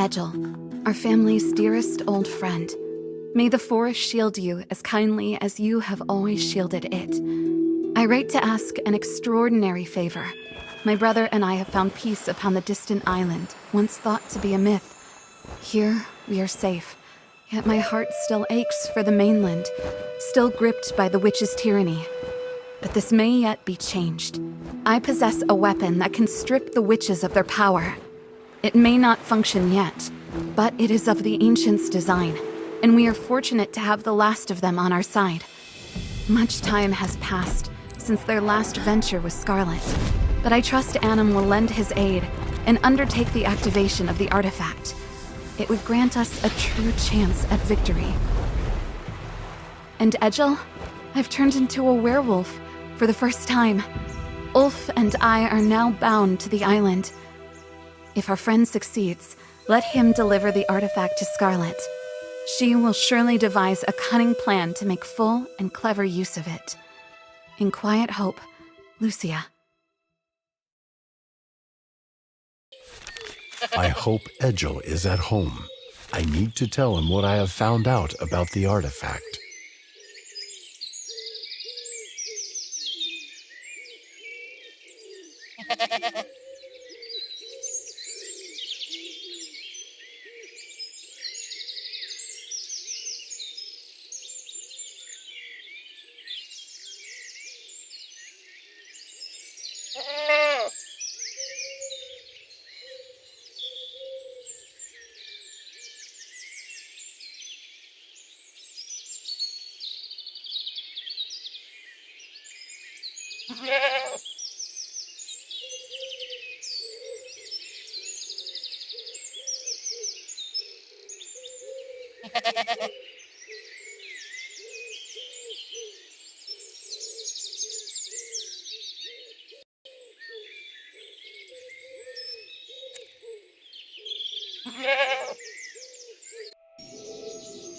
Edgel, our family's dearest old friend. May the forest shield you as kindly as you have always shielded it. I write to ask an extraordinary favor. My brother and I have found peace upon the distant island, once thought to be a myth. Here, we are safe, yet my heart still aches for the mainland, still gripped by the witch's tyranny. But this may yet be changed. I possess a weapon that can strip the witches of their power. It may not function yet, but it is of the ancients' design, and we are fortunate to have the last of them on our side. Much time has passed since their last venture with Scarlet, but I trust Annam will lend his aid and undertake the activation of the artifact. It would grant us a true chance at victory. And Edgel, I've turned into a werewolf for the first time. Ulf and I are now bound to the island. If our friend succeeds, let him deliver the artifact to Scarlet. She will surely devise a cunning plan to make full and clever use of it. In quiet hope, Lucia. I hope Edgel is at home. I need to tell him what I have found out about the artifact.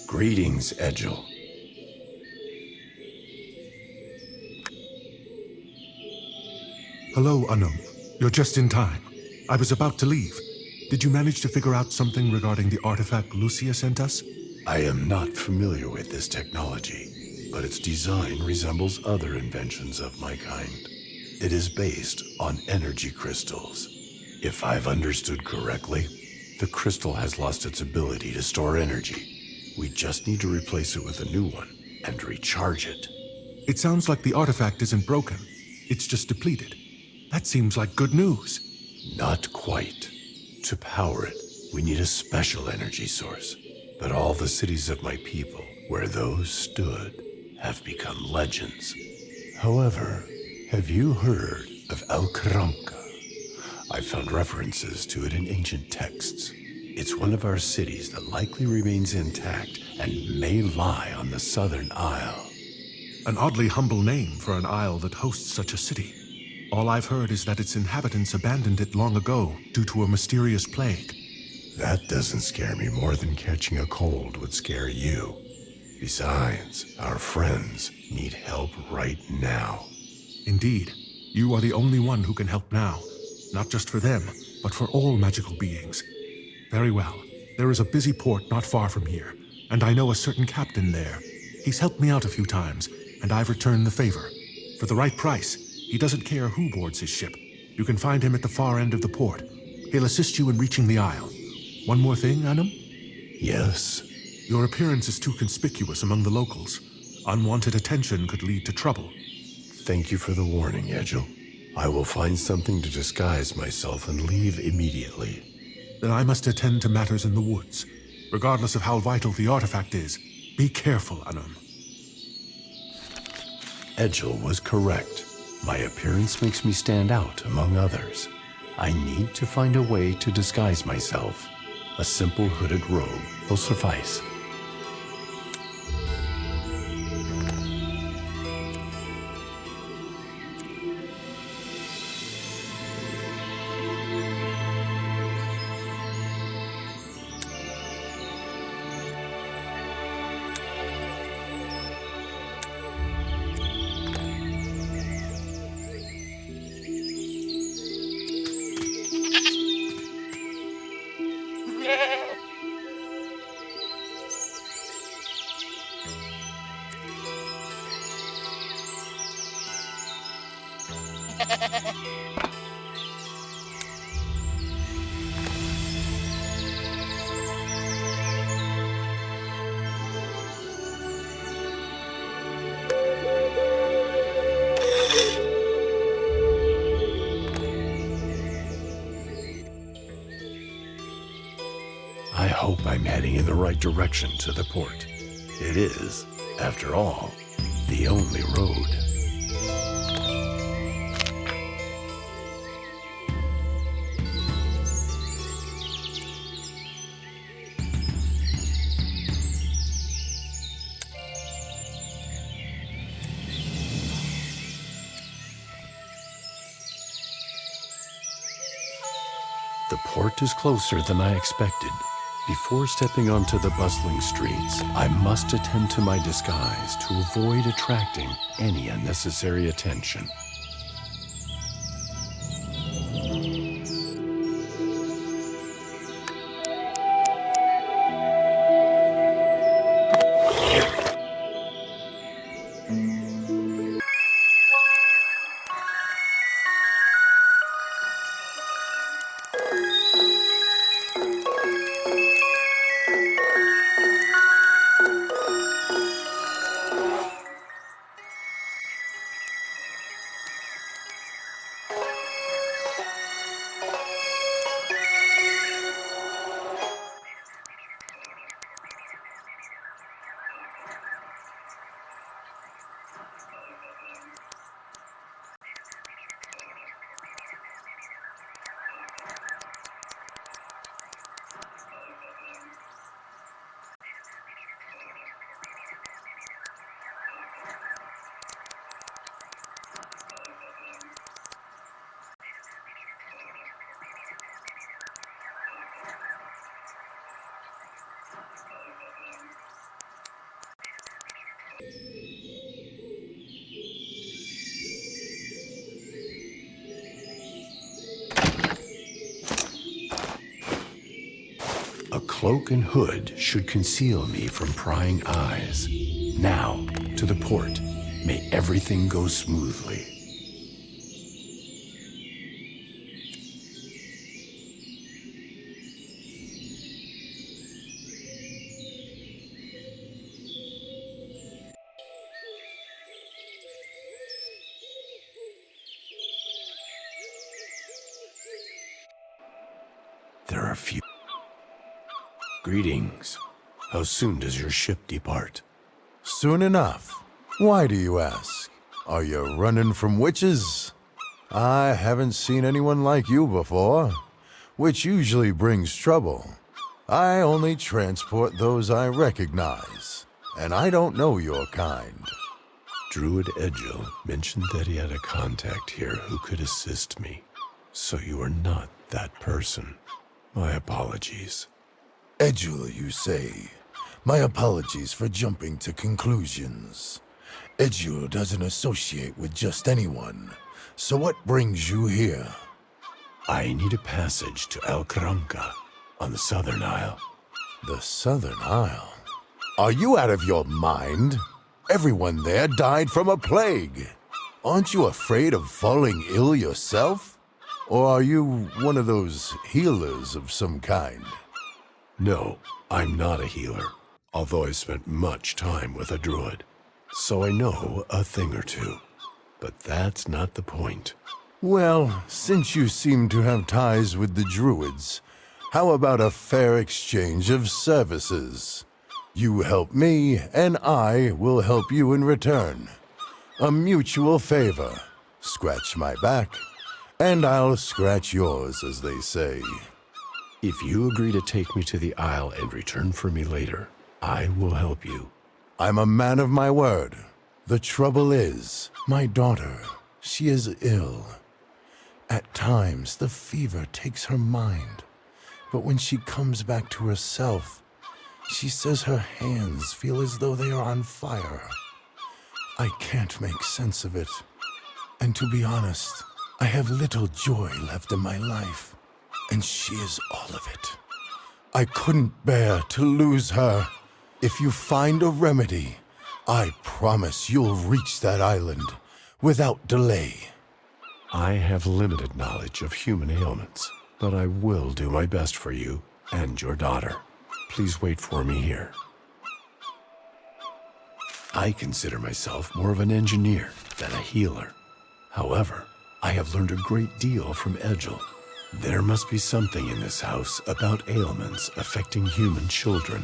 Greetings, Edgel. Hello, Unum. You're just in time. I was about to leave. Did you manage to figure out something regarding the artifact Lucia sent us? I am not familiar with this technology, but its design resembles other inventions of my kind. It is based on energy crystals. If I've understood correctly, the crystal has lost its ability to store energy. We just need to replace it with a new one and recharge it. It sounds like the artifact isn't broken. It's just depleted. That seems like good news. Not quite. To power it, we need a special energy source. But all the cities of my people, where those stood, have become legends. However, have you heard of Alcaranca? I found references to it in ancient texts. It's one of our cities that likely remains intact and may lie on the southern isle. An oddly humble name for an isle that hosts such a city. All I've heard is that its inhabitants abandoned it long ago due to a mysterious plague. That doesn't scare me more than catching a cold would scare you. Besides, our friends need help right now. Indeed, you are the only one who can help now. Not just for them, but for all magical beings. Very well. There is a busy port not far from here, and I know a certain captain there. He's helped me out a few times, and I've returned the favor. For the right price, he doesn't care who boards his ship. You can find him at the far end of the port. He'll assist you in reaching the isle. One more thing, Annam? Yes? Your appearance is too conspicuous among the locals. Unwanted attention could lead to trouble. Thank you for the warning, Edgel. I will find something to disguise myself and leave immediately. Then I must attend to matters in the woods. Regardless of how vital the artifact is, be careful, Annam. Edgel was correct. My appearance makes me stand out among others. I need to find a way to disguise myself. A simple hooded robe will suffice. Yeah. I hope I'm heading in the right direction to the port. It is, after all, the only road. The port is closer than I expected. Before stepping onto the bustling streets, I must attend to my disguise to avoid attracting any unnecessary attention. A cloak and hood should conceal me from prying eyes. Now, to the port. May everything go smoothly. There are few. Greetings. How soon does your ship depart? Soon enough. Why do you ask? Are you running from witches? I haven't seen anyone like you before, which usually brings trouble. I only transport those I recognize, and I don't know your kind. Druid Edgil mentioned that he had a contact here who could assist me. So you are not that person. My apologies. Edgil, you say? My apologies for jumping to conclusions. Edgil doesn't associate with just anyone. So what brings you here? I need a passage to El Kranka on the Southern Isle. The Southern Isle? Are you out of your mind? Everyone there died from a plague. Aren't you afraid of falling ill yourself? Or are you one of those healers of some kind? No, I'm not a healer, although I spent much time with a druid. So I know a thing or two. But that's not the point. Well, since you seem to have ties with the druids, how about a fair exchange of services? You help me, and I will help you in return. A mutual favor. Scratch my back, and I'll scratch yours, as they say. If you agree to take me to the Isle and return for me later, I will help you. I'm a man of my word. The trouble is, my daughter, she is ill. At times, the fever takes her mind, but when she comes back to herself, she says her hands feel as though they are on fire. I can't make sense of it. And to be honest, I have little joy left in my life, and she is all of it. I couldn't bear to lose her. If you find a remedy, I promise you'll reach that island without delay. I have limited knowledge of human ailments, but I will do my best for you and your daughter. Please wait for me here. I consider myself more of an engineer than a healer. However, I have learned a great deal from Edgel. There must be something in this house about ailments affecting human children.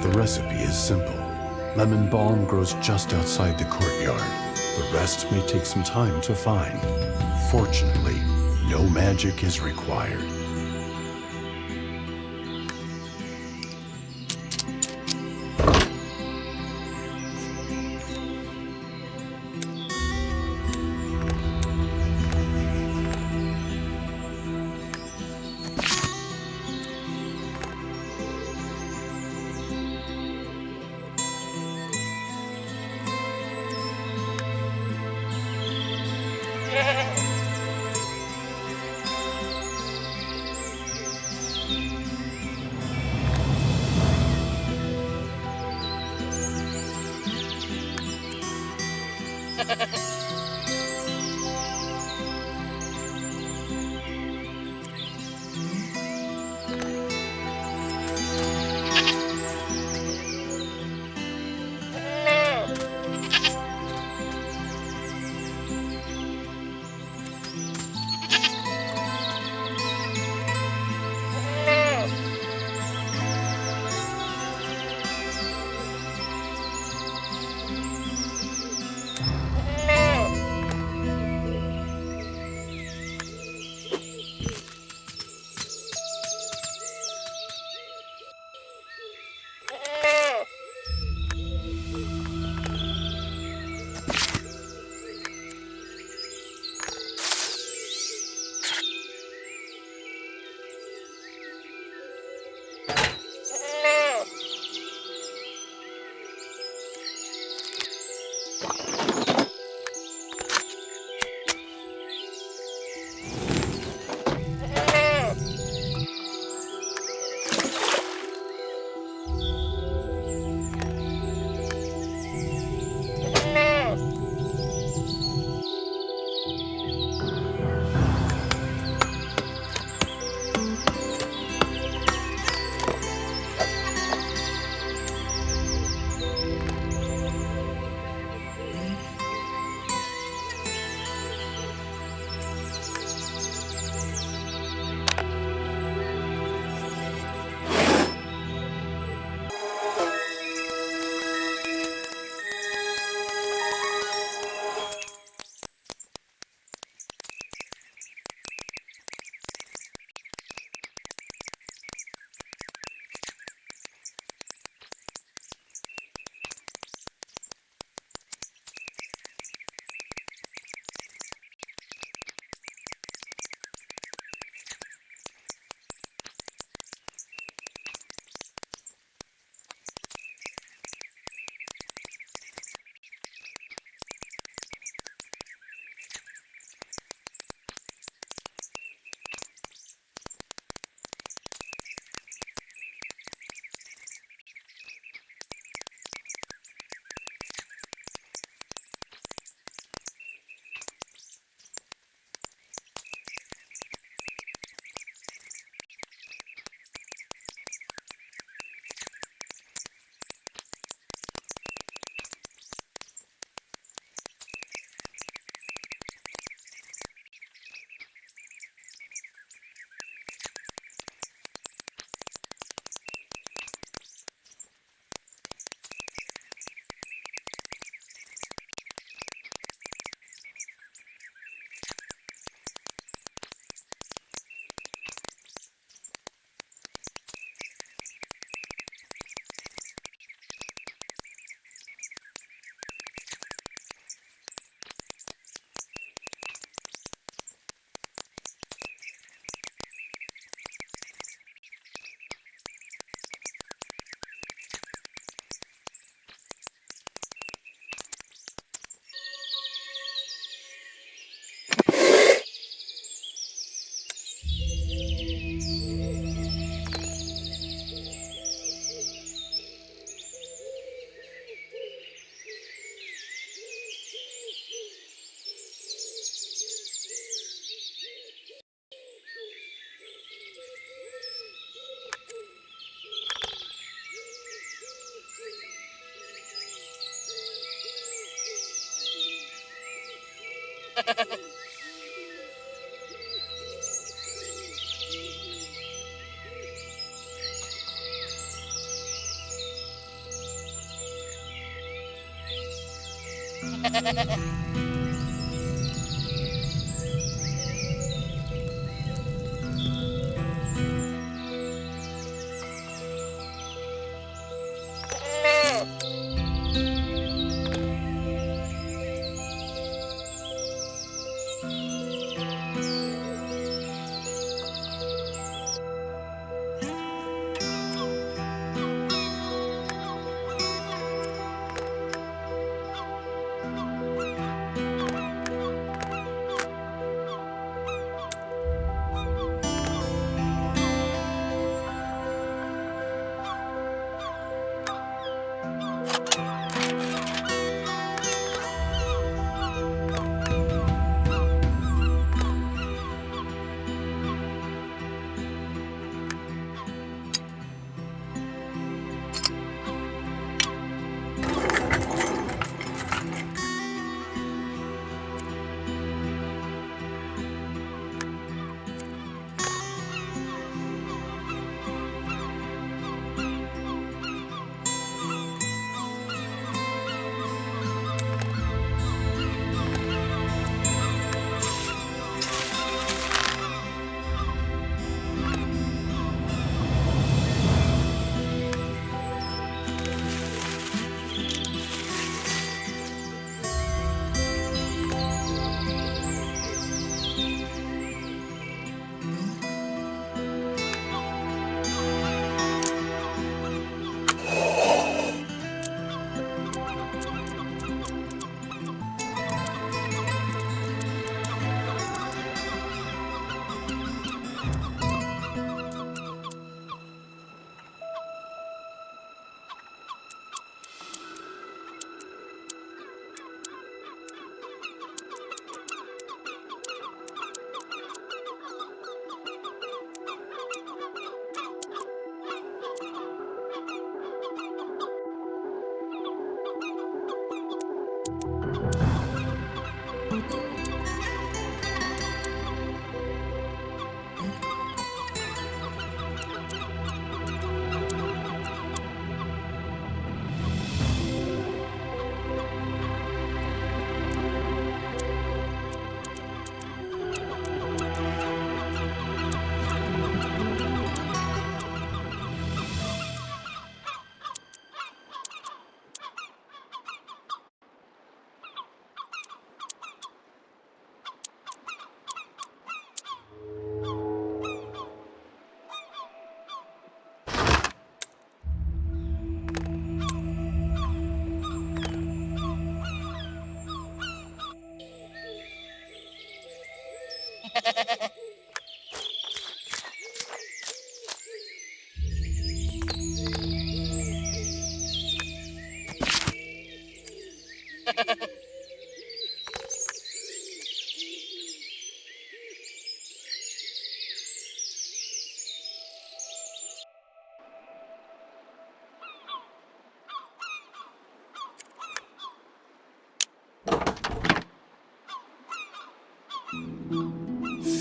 The recipe is simple. Lemon balm grows just outside the courtyard. The rest may take some time to find. Fortunately, no magic is required.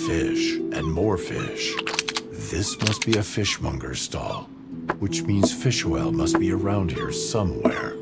Fish and more fish. This must be a fishmonger's stall, which means fish oil must be around here somewhere.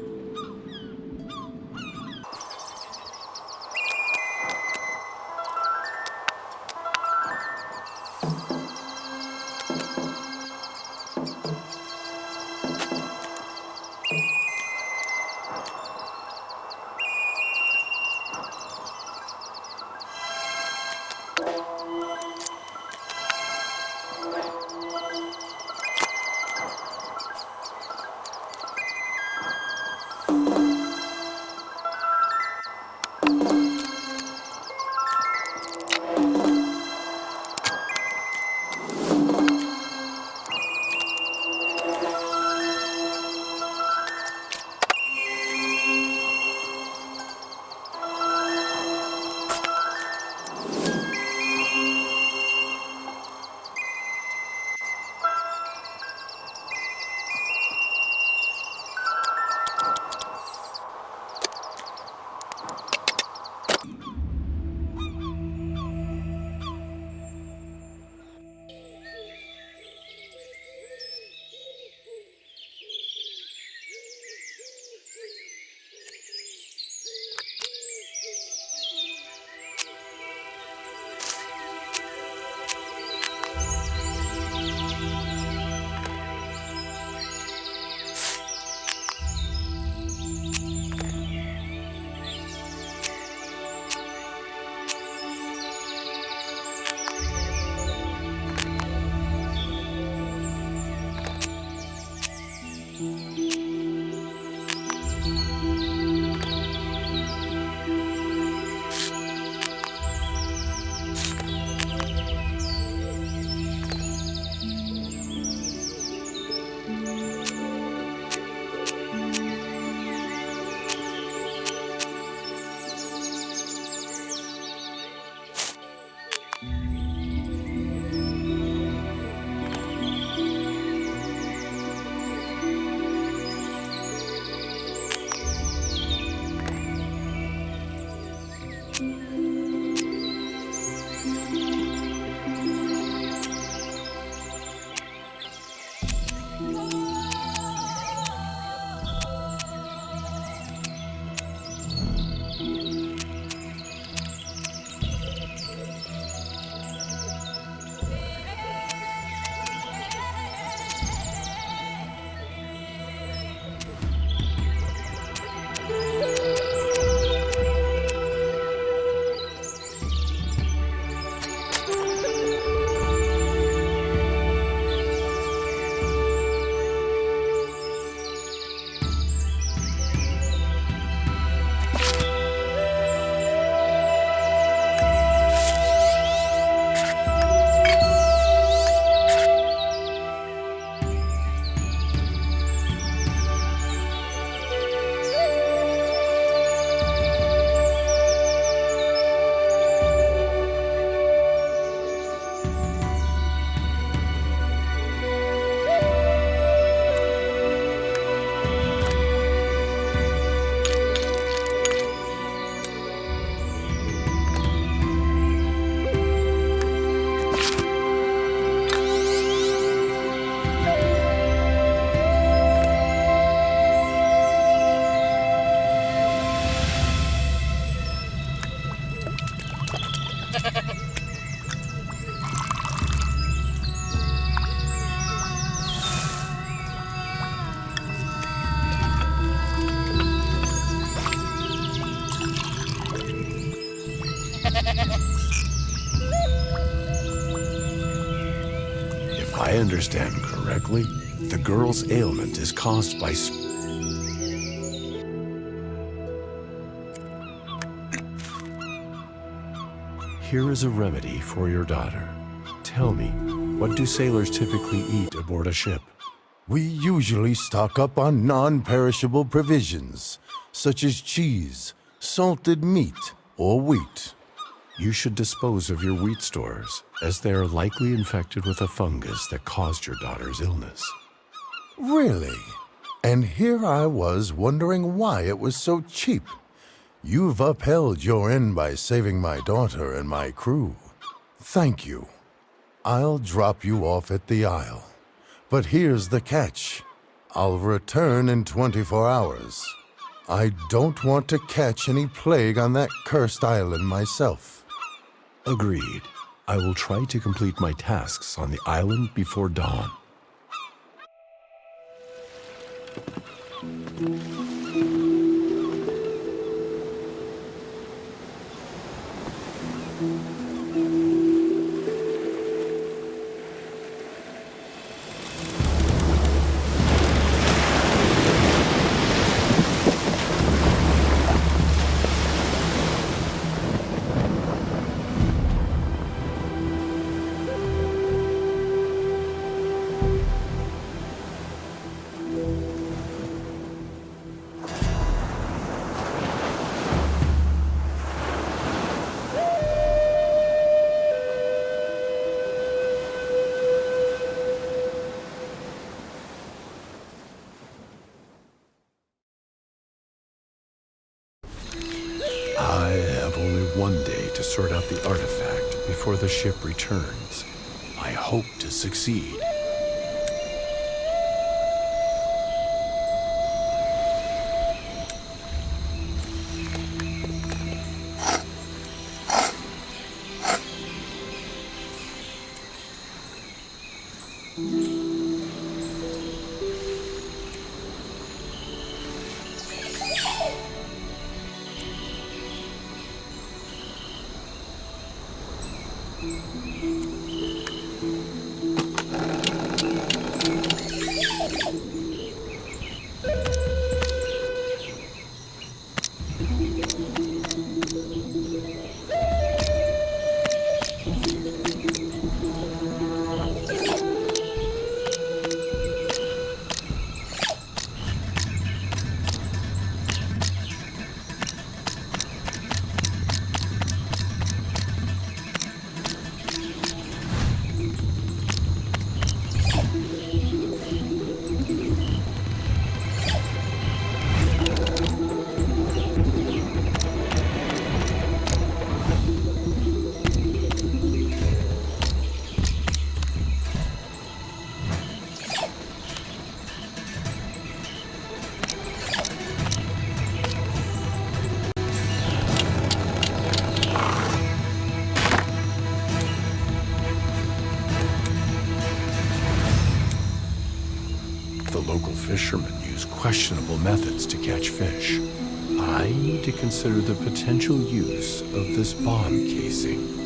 understand correctly, the girl's ailment is caused by Here is a remedy for your daughter. Tell me, what do sailors typically eat aboard a ship? We usually stock up on non-perishable provisions, such as cheese, salted meat, or wheat. You should dispose of your wheat stores, as they are likely infected with a fungus that caused your daughter's illness. Really? And here I was wondering why it was so cheap. You've upheld your end by saving my daughter and my crew. Thank you. I'll drop you off at the Isle. But here's the catch. I'll return in 24 hours. I don't want to catch any plague on that cursed island myself. Agreed. I will try to complete my tasks on the island before dawn. I have only one day to sort out the artifact before the ship returns. I hope to succeed. The local fishermen use questionable methods to catch fish. I need to consider the potential use of this bomb casing.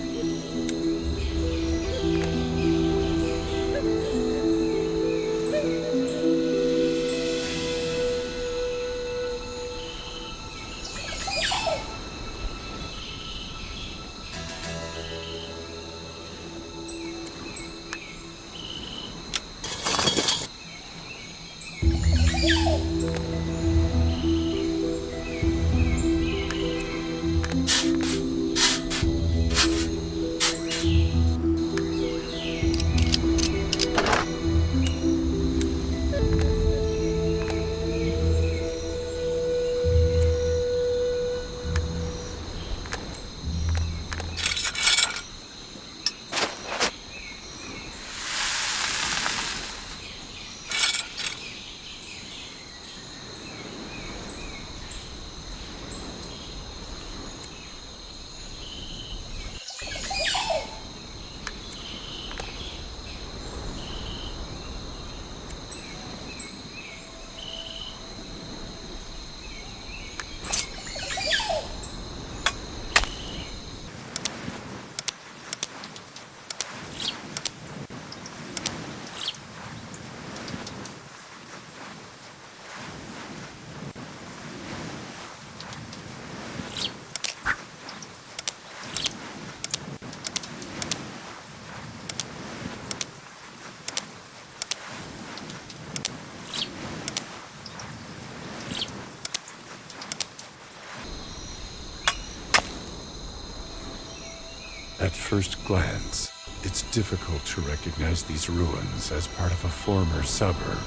At first glance, it's difficult to recognize these ruins as part of a former suburb.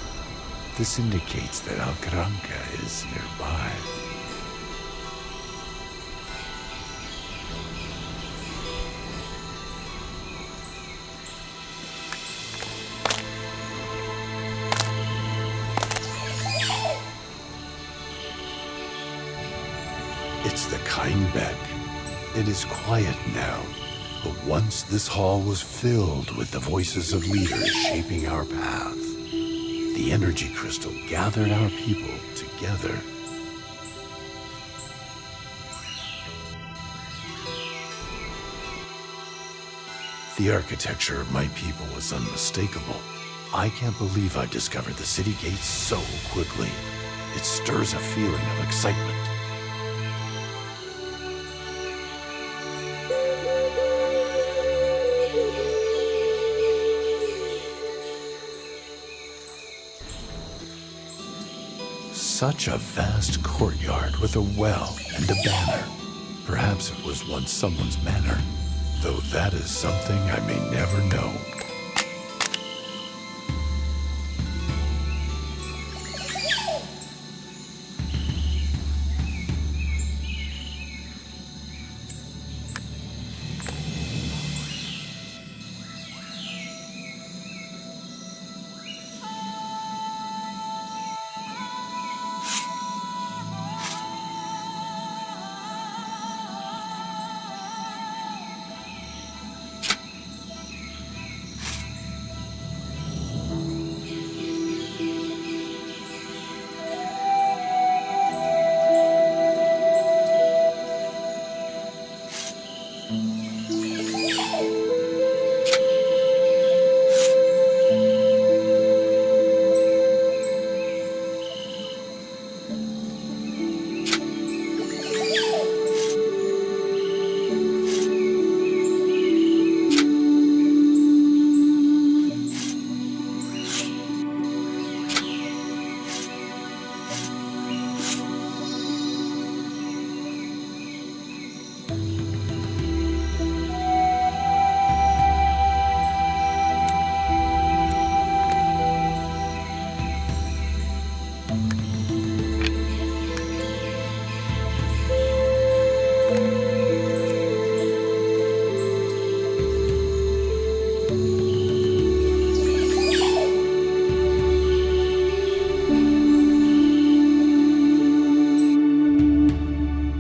This indicates that Alcaranca is nearby. It's the Beck. It is quiet now, but once this hall was filled with the voices of leaders shaping our path. The energy crystal gathered our people together. The architecture of my people is unmistakable. I can't believe I've discovered the city gates so quickly. It stirs a feeling of excitement. Such a vast courtyard with a well and a banner. Perhaps it was once someone's manor, though that is something I may never know.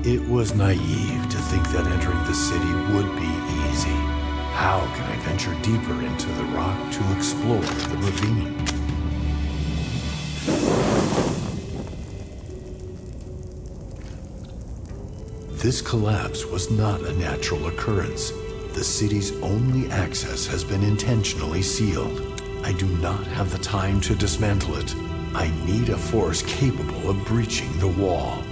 It was naive to think that entering the city would be easy. How can I venture deeper into the rock to explore the ravine? This collapse was not a natural occurrence. The city's only access has been intentionally sealed. I do not have the time to dismantle it. I need a force capable of breaching the wall.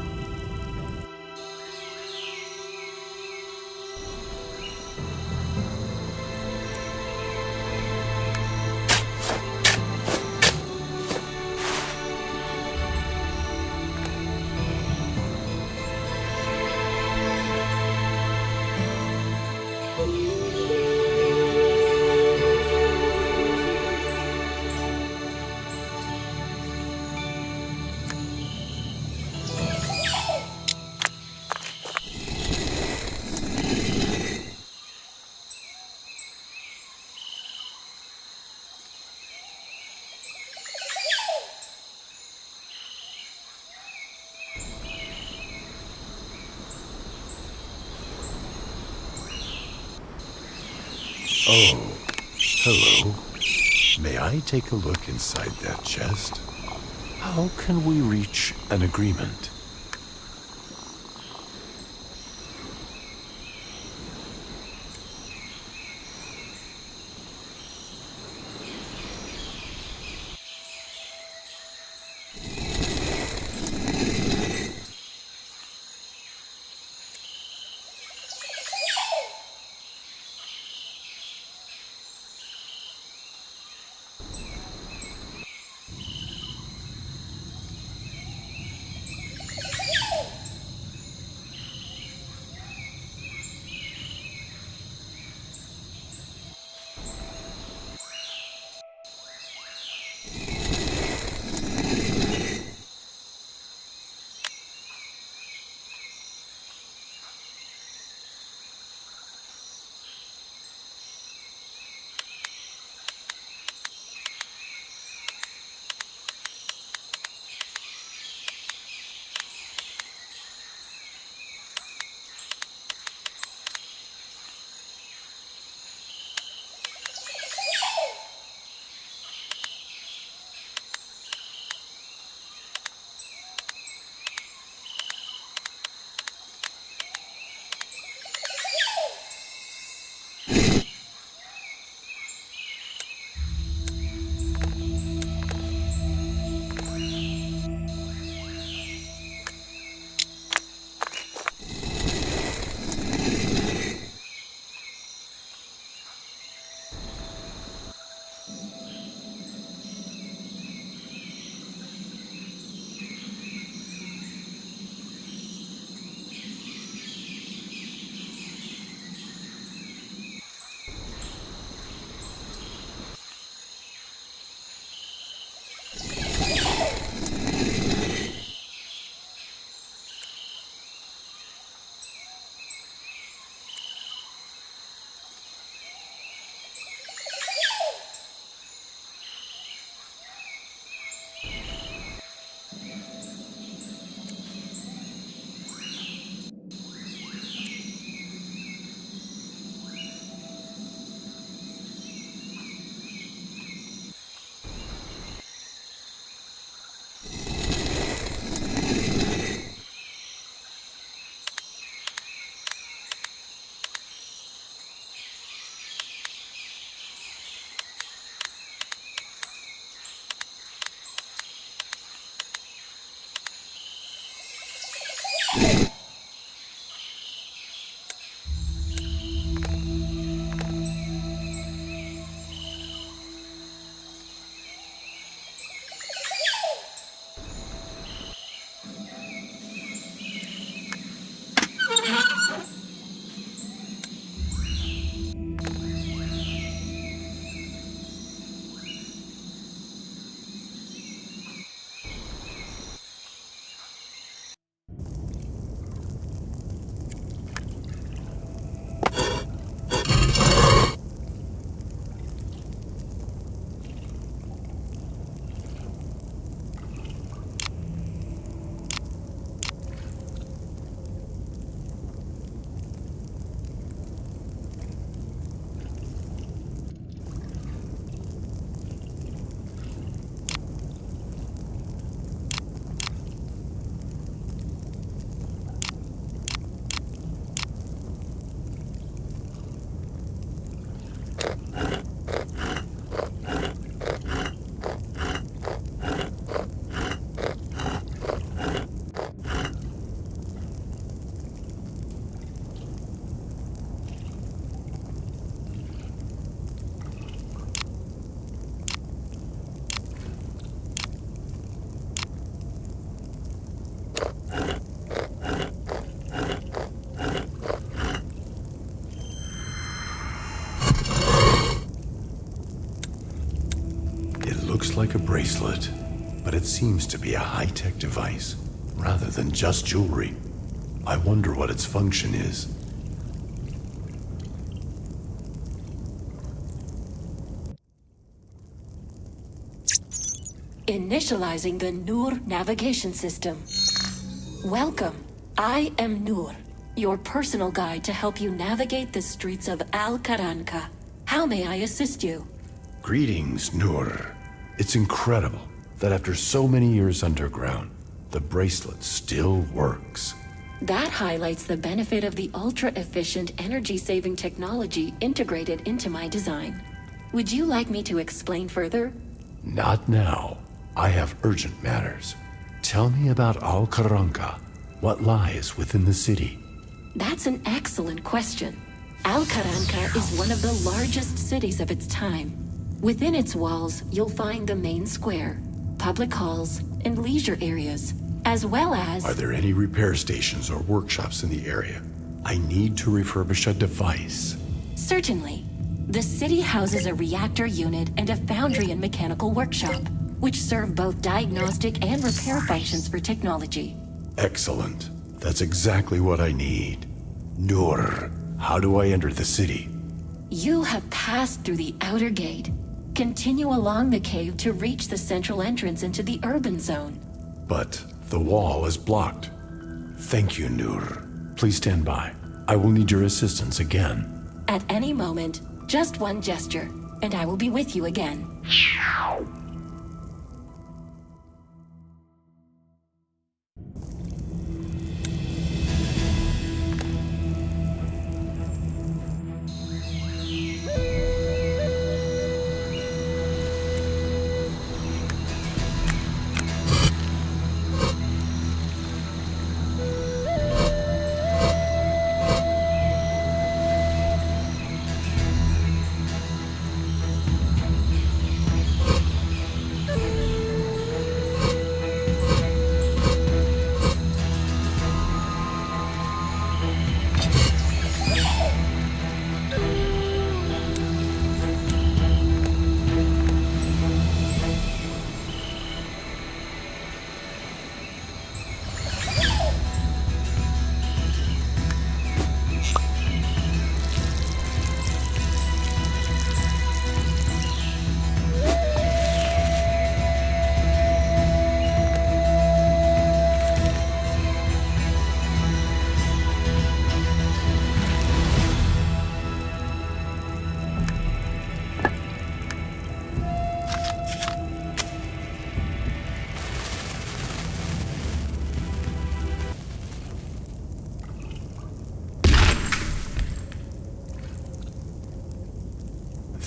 Oh, hello. May I take a look inside that chest? How can we reach an agreement? Looks like a bracelet, but it seems to be a high-tech device, rather than just jewelry. I wonder what its function is. Initializing the Nur navigation system. Welcome. I am Nur, your personal guide to help you navigate the streets of Al-Qaranqa. How may I assist you? Greetings, Nur. It's incredible that after so many years underground, the bracelet still works. That highlights the benefit of the ultra-efficient energy-saving technology integrated into my design. Would you like me to explain further? Not now. I have urgent matters. Tell me about Al-Qaranqa. What lies within the city? That's an excellent question. Al-Qaranqa is one of the largest cities of its time. Within its walls, you'll find the main square, public halls, and leisure areas, as well as... Are there any repair stations or workshops in the area? I need to refurbish a device. Certainly. The city houses a reactor unit and a foundry and mechanical workshop, which serve both diagnostic and repair functions for technology. Excellent. That's exactly what I need. Nur, how do I enter the city? You have passed through the outer gate. Continue along the cave to reach the central entrance into the urban zone. But the wall is blocked. Thank you, Nur. Please stand by. I will need your assistance again. At any moment, just one gesture, and I will be with you again.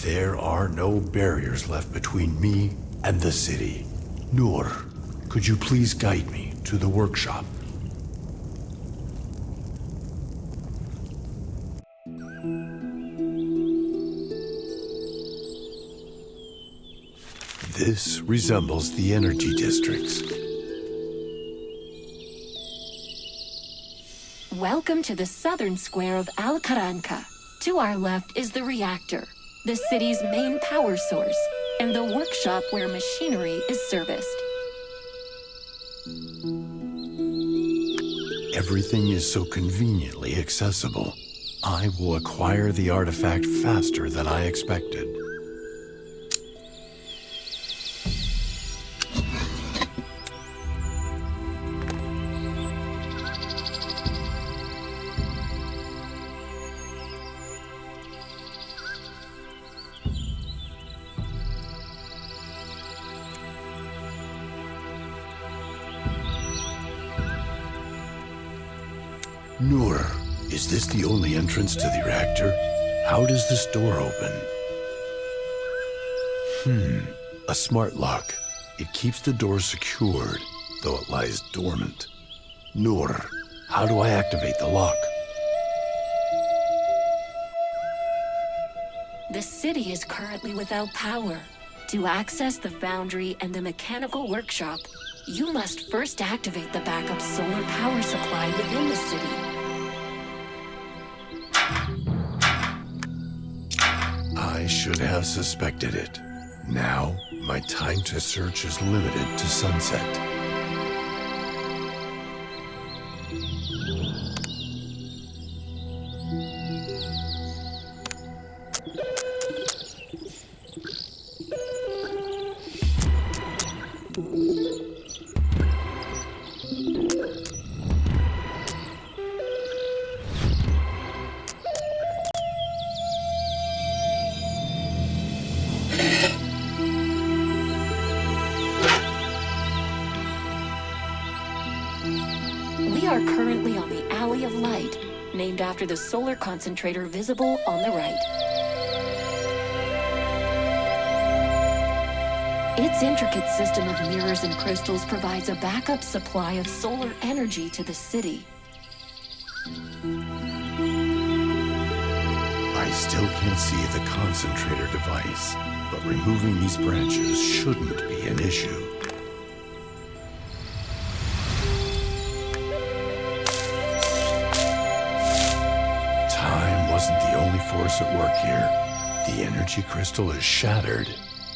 There are no barriers left between me and the city. Nur, could you please guide me to the workshop? This resembles the energy districts. Welcome to the southern square of Al-Qaranqa. To our left is the reactor, the city's main power source, and the workshop where machinery is serviced. Everything is so conveniently accessible. I will acquire the artifact faster than I expected. Nur, is this the only entrance to the reactor? How does this door open? A smart lock. It keeps the door secured, though it lies dormant. Nur, how do I activate the lock? The city is currently without power. To access the foundry and the mechanical workshop, you must first activate the backup solar power supply within the city. I should have suspected it. Now, my time to search is limited to sunset. We are currently on the Alley of Light, named after the solar concentrator visible on the right. Its intricate system of mirrors and crystals provides a backup supply of solar energy to the city. I still can't see the concentrator device, but removing these branches shouldn't be an issue. Time wasn't the only force at work here. The energy crystal is shattered,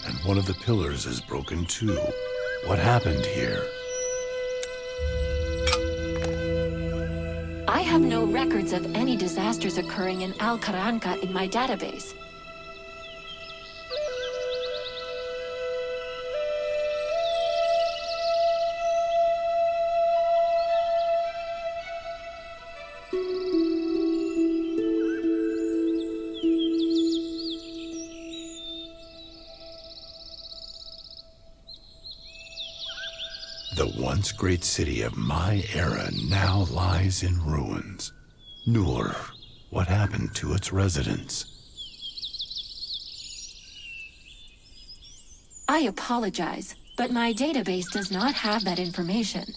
and one of the pillars is broken too. What happened here? I have no records of any disasters occurring in Al-Qaranqa in my database. The once great city of my era now lies in ruins. Nur, what happened to its residents? I apologize, but my database does not have that information.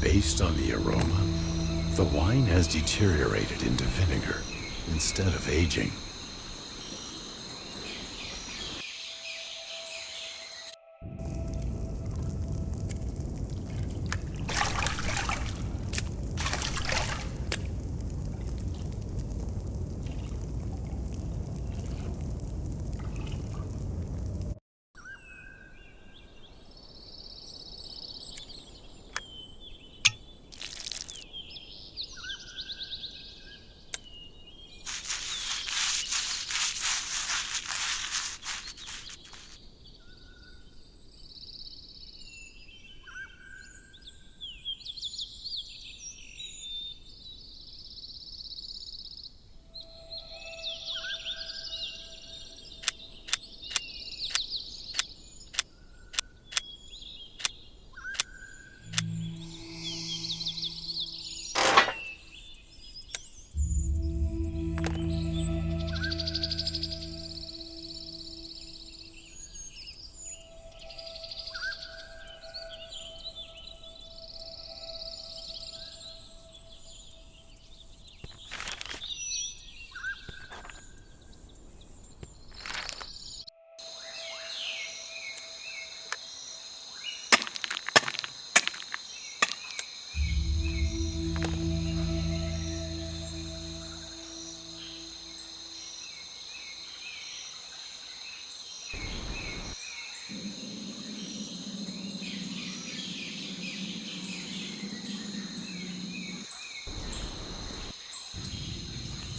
Based on the aroma, the wine has deteriorated into vinegar instead of aging.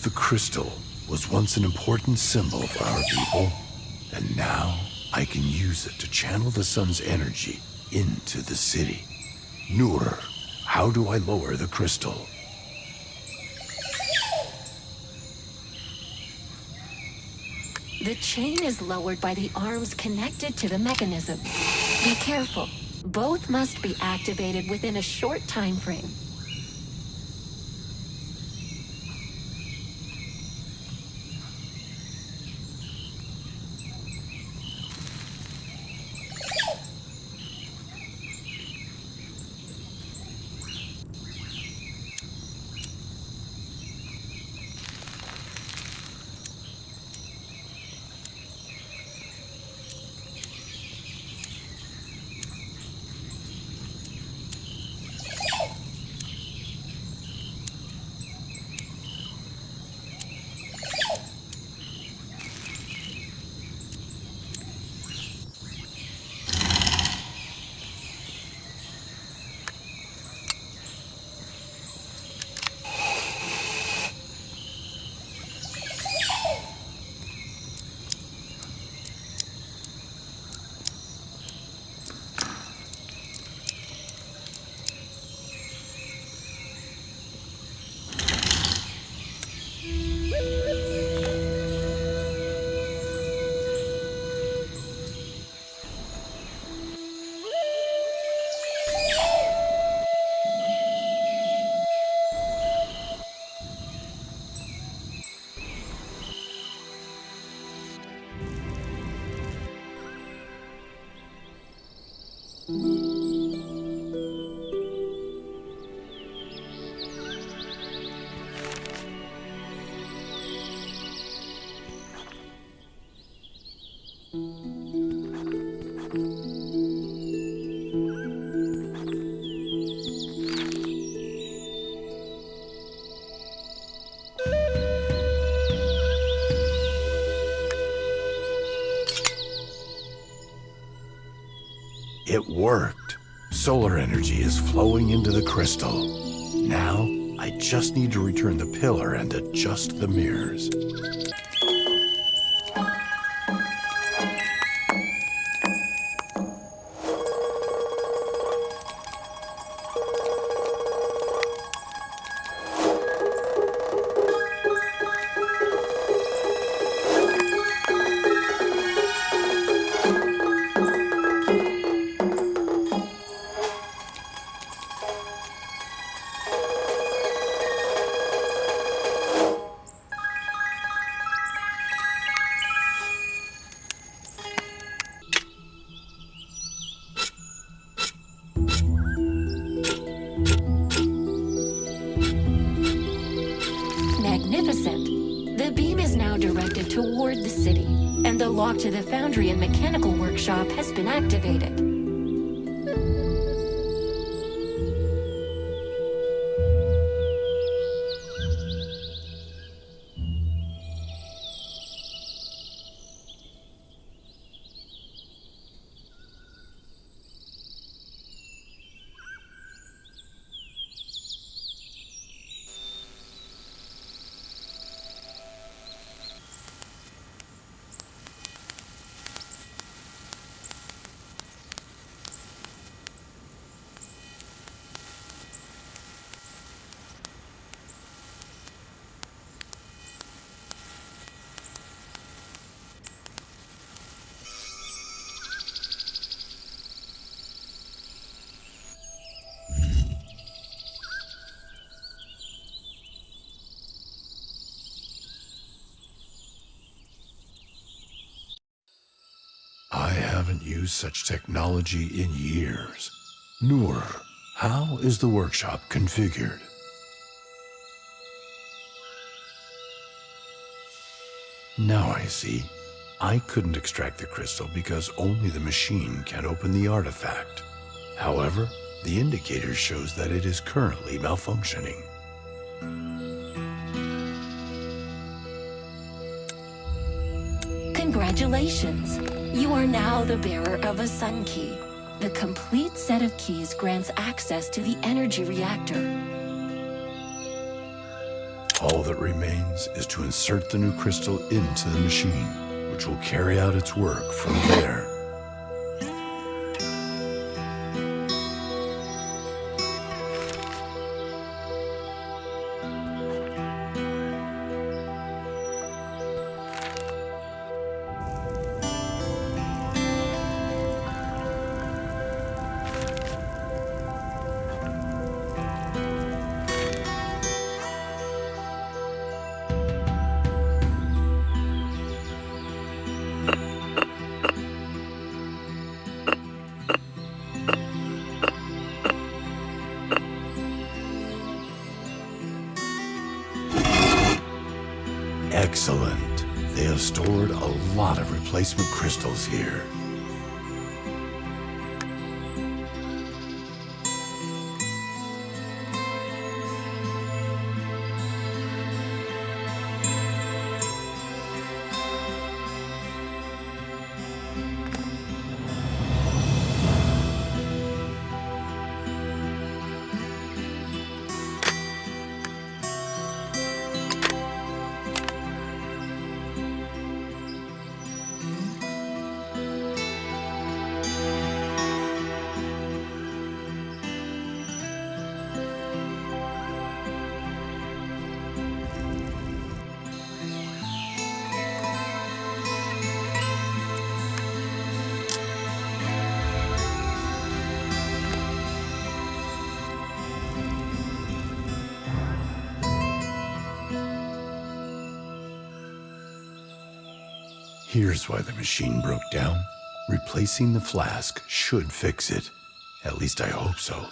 The crystal was once an important symbol for our people, and now I can use it to channel the sun's energy into the city. Nur, how do I lower the crystal? The chain is lowered by the arms connected to the mechanism. Be careful. Both must be activated within a short time frame. It worked. Solar energy is flowing into the crystal. Now, I just need to return the pillar and adjust the mirrors. Magnificent. The beam is now directed toward the city, and the lock to the foundry and mechanical workshop has been activated. I haven't used such technology in years. Nur, how is the workshop configured? Now I see. I couldn't extract the crystal because only the machine can open the artifact. However, the indicator shows that it is currently malfunctioning. Congratulations! You are now the bearer of a sun key. The complete set of keys grants access to the energy reactor. All that remains is to insert the new crystal into the machine, which will carry out its work from there. Excellent. They have stored a lot of replacement crystals here. Here's why the machine broke down. Replacing the flask should fix it. At least I hope so.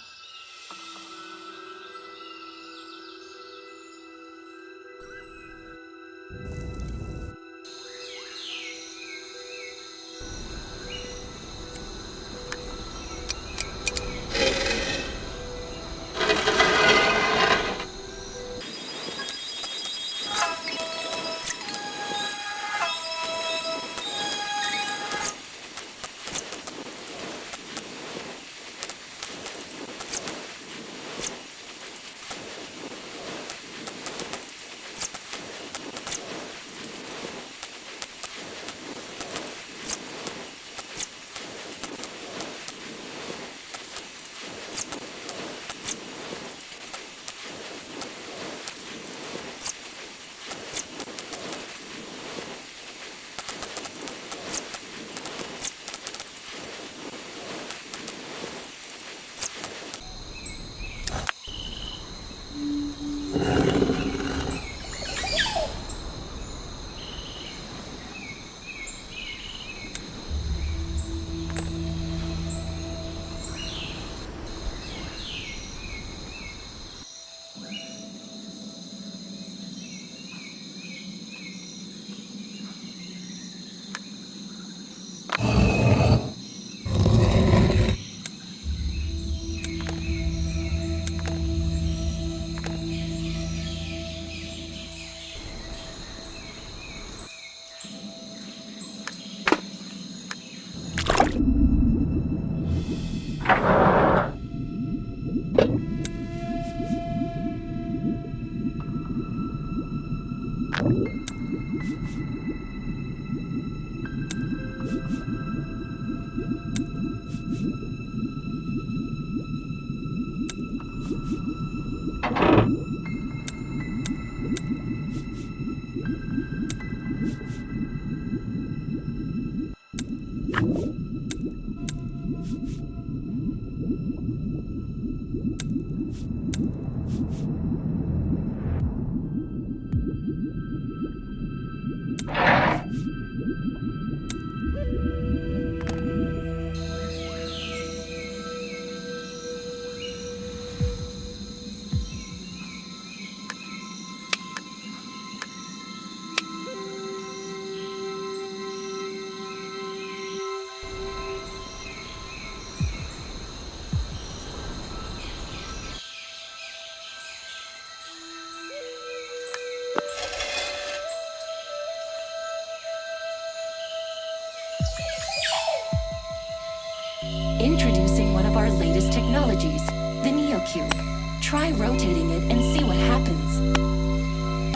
Introducing one of our latest technologies, the NeoCube. Try rotating it and see what happens.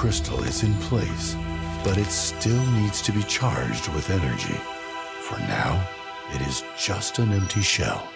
crystal is in place, but it still needs to be charged with energy. For now, it is just an empty shell.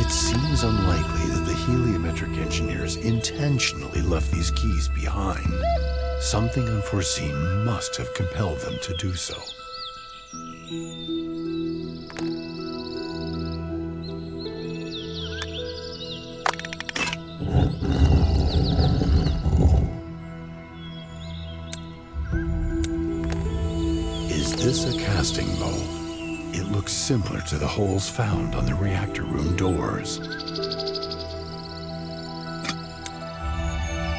It seems unlikely that the heliometric engineers intentionally left these keys behind. Something unforeseen must have compelled them to do so. Is this a casting mold? It looks similar to the holes found on the reactor room doors.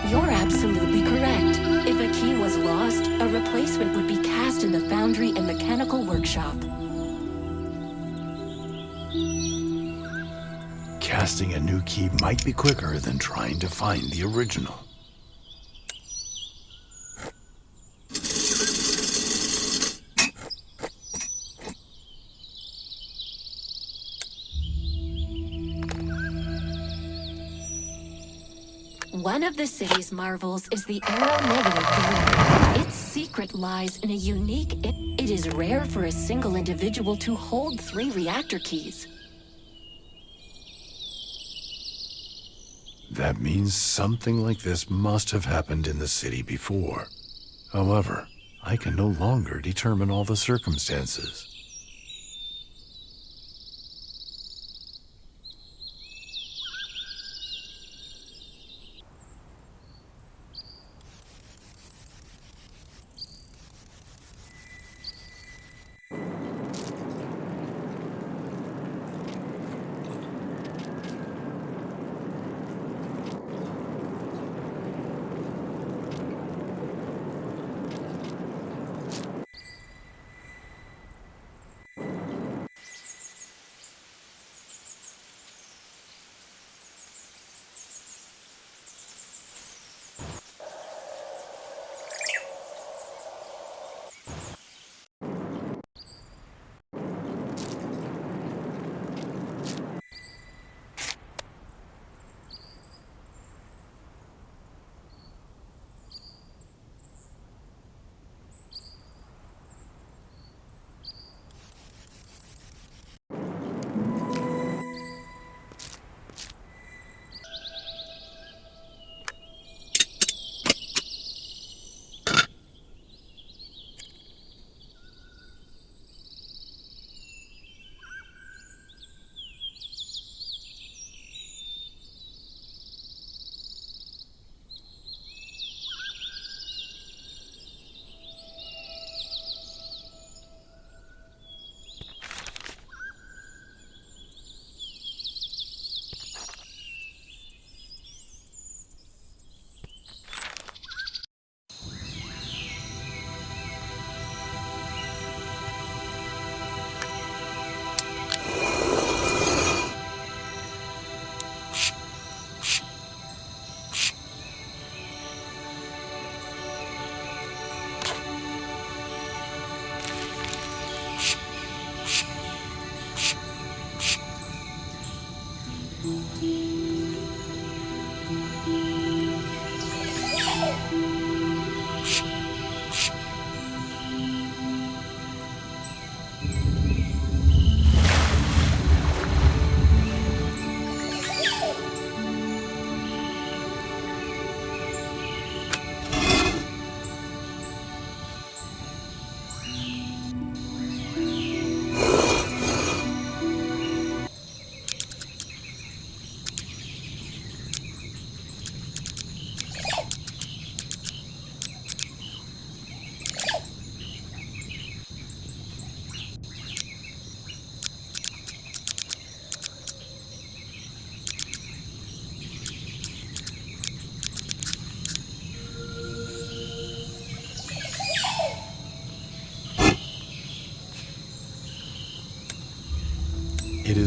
You're absolutely correct. If a key was lost, a replacement would be cast in the foundry and mechanical workshop. Casting a new key might be quicker than trying to find the original. One of the city's marvels is the aeronegative balloon. Its secret lies in a unique... It is rare for a single individual to hold 3 reactor keys. That means something like this must have happened in the city before. However, I can no longer determine all the circumstances.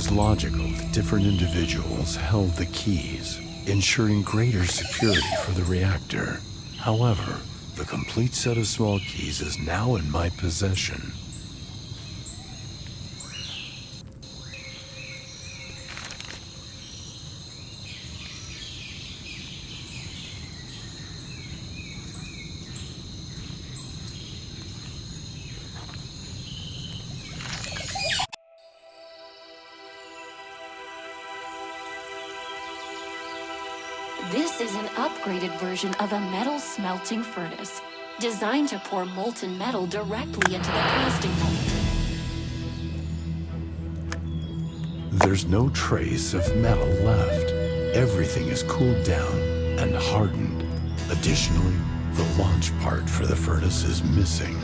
was logical that different individuals held the keys, ensuring greater security for the reactor. However, the complete set of small keys is now in my possession. This is an upgraded version of a metal smelting furnace, designed to pour molten metal directly into the casting mold. There's no trace of metal left. Everything is cooled down and hardened. Additionally, the launch part for the furnace is missing.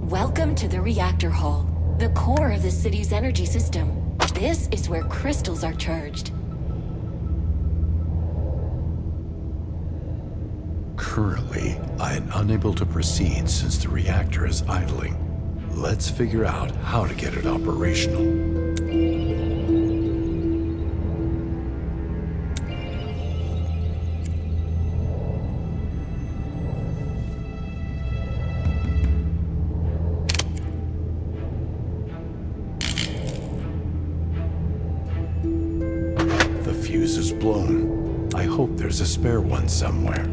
Welcome to the reactor hall, the core of the city's energy system. This is where crystals are charged. Currently, I am unable to proceed since the reactor is idling. Let's figure out how to get it operational. The fuse is blown. I hope there's a spare one somewhere.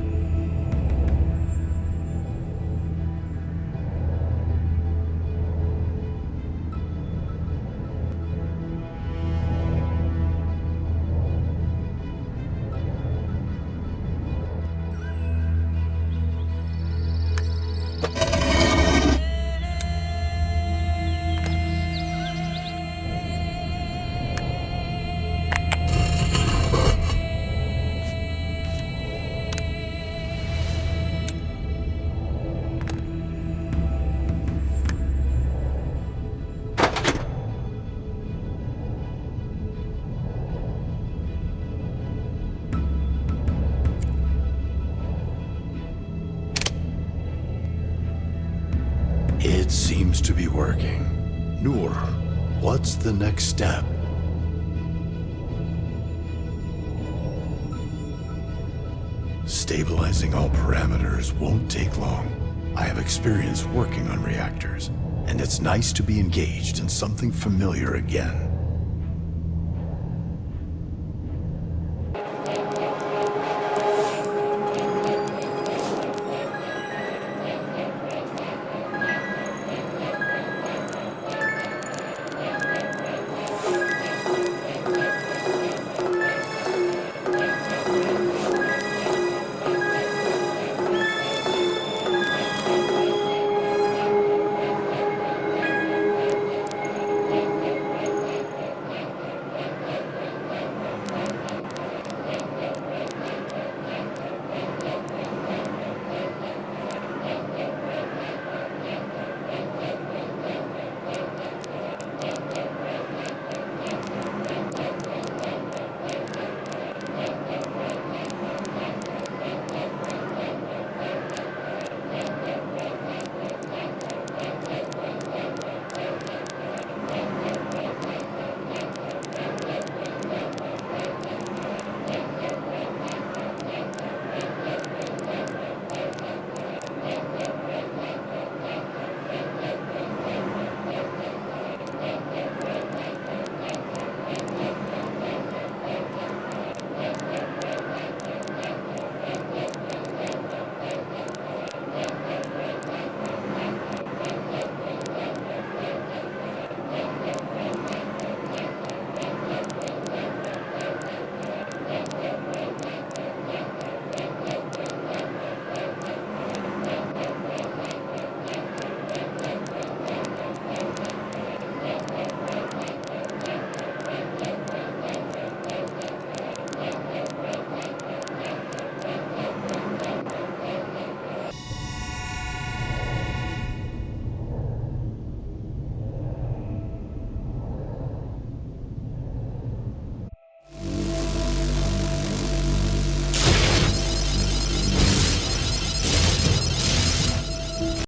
It seems to be working. Noor, what's the next step? Stabilizing all parameters won't take long. I have experience working on reactors, and it's nice to be engaged in something familiar again.